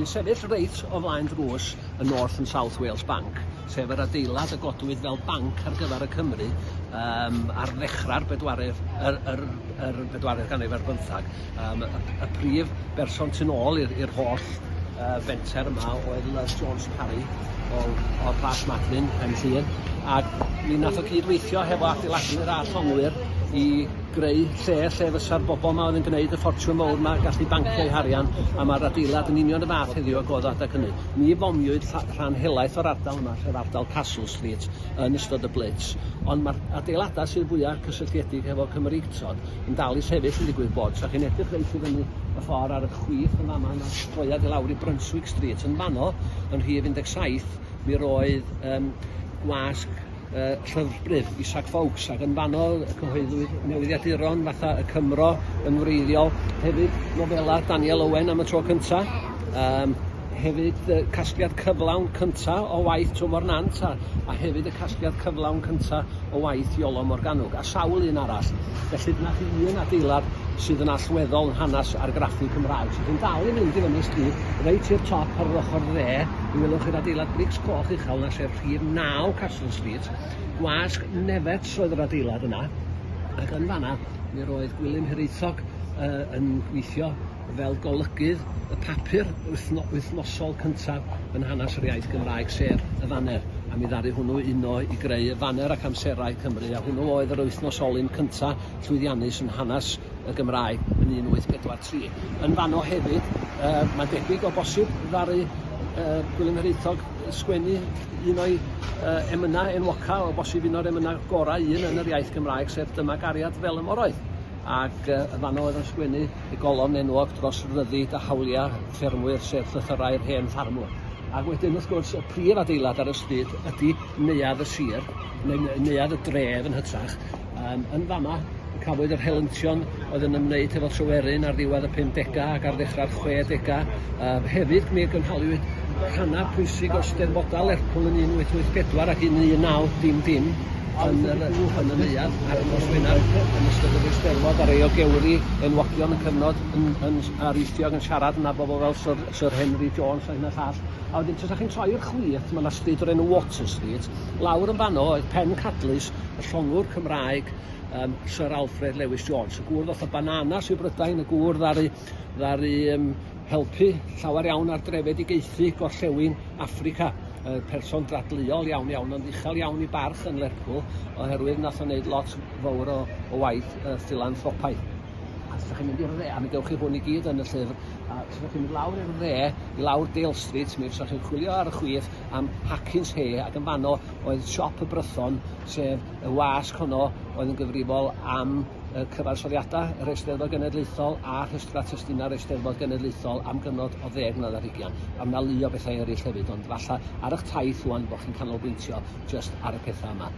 Dwi'n sefyll reit o flaen drws y North and South Wales Bank, sef yr adeilad y godwyd fel banc ar gyfer y Cymru ar ddechrau'r bedwaredd ganrif ar 15. Y prif berson tu ôl i'r holl fenter yma oedd Jones Parry o'r Plas Madlyn yn Llŷn, ac mi nath o gydweithio hefo adeiladu'r a thonwyr i greu lle fysa'r bobl yma oedd yn gwneud y ffortiwn mawr yma gallu bancio'u harian, a mae'r adeilad yn union y fath heddiw ag oedd adag hynny. Ni fomiwyd rhan helaeth o'r ardal yma, sef ardal Castle Street, yn ystod y Blitz, ond mae'r adeiladau sydd fwyaf cysylltiedig efo Cymreictod yn dal i sefyll yn digwydd bod. So chi'n edrych reit i fyny y ffordd ar y chwith yn fama, mae'n troiad i lawr i Brunswick Street. Yn fano, yn rhif 17, mi roedd gwasg llyfrbryd Isaac Fawkes, ac yn fano cyhoeddwyd newyddiaduron fatha y Cymro yn wreiddiol, hefyd nofela Daniel Owen am y tro cyntaf, hefyd casgliad cyflawn cyntaf o waith Twmor Nant, a hefyd y casgliad cyflawn cyntaf o waith Iolo Morgannwg, a sawl un arall. Felly dyna chi un adeilad sydd yn allweddol yn hanes argraffu Cymraeg. So chi'n dal i fynd i fyny stryd, reit i'r top ar yr ochr dde, mi welwch chi'r adeilad brics coch uchel na, sef rhif 9 Castle Street. Gwasg Nefets oedd yr adeilad yna, ac yn fanna mi roedd Gwilym Hiraethog yn gweithio fel golygydd y papur wythnosol cyntaf yn hanes yr iaith Gymraeg, sef y Faner, a mi ddaru hwnnw uno i greu y Faner ac Amserau Cymru, a hwnnw oedd yr wythnosolyn cyntaf llwyddiannus yn hanes y Gymraeg yn 1843. Yn fano hefyd, mae'n debyg o bosib ddaru Gwilym Hiraethog sgwennu un o'i emynau enwoca, o bosib un o'r emynau gorau yn yr iaith Gymraeg, sef Dyma Gari Wyn oedd. Ac fanno oedd yn sgwennu y golofn enwog dros ryddid a hawliau ffermwyr, sef llythyrau'r hen ffarmwr. Ac wedyn, wrth gwrs, y prif adeilad ar y stryd ydy neuadd y sir, neu neuadd y dref yn hytrach. Yn fama, cafwyd yr helyntion oedd yn ymwneud efo Tryweryn ar ddiwedd y 50au ac ar ddechrau'r 60au. Hefyd, mi gynhaliwyd rhannau pwysig o Steddfodau Lerpwl yn 1884 ac 1900 yn y neuadd ar y nos Wener yn ystod yr Eisteddfod ar ei o gewri enwogion y cyfnod yn arweithiog yn siarad yna bobl fel Sir Henry Jones a hyn a llall. A wedyn, os chi'n troi i'r chwith, mae yna stryd o'r enw Water Street. Lawr yn fano oedd pen cadlys y llongwr Cymraeg Sir Alfred Lewis Jones, y gŵr ddoth o Bananas i Brydain, y gŵr ddaru helpu llawer iawn ar drefed i geithi gorllewin Affrica. Person dradluol iawn, ond uchel iawn i barch yn Lerpwl, oherwydd nath o wneud lot fawr o waith philanthropaidd. A os ydych chi'n mynd i'r dde, a mi gewch chi hwn i gyd yn y llyfr, a os ydych chi'n mynd lawr i'r dde, i lawr Dale Street, mi os ydych chi'n chwilio ar y chwith am Hackins Hay, ac yn fanno oedd siop y Brython, sef y wasg honno oedd yn gyfrifol am cyfansoddiadau yr Eisteddfod Genedlaethol a rhestra testynau'r Eisteddfod Genedlaethol am gyfnod o 10 mlynedd ar 20. A mna lu o bethau eraill hefyd, ond falle ar eich taith rwan bod chi'n canolbwyntio just ar y pethau yma.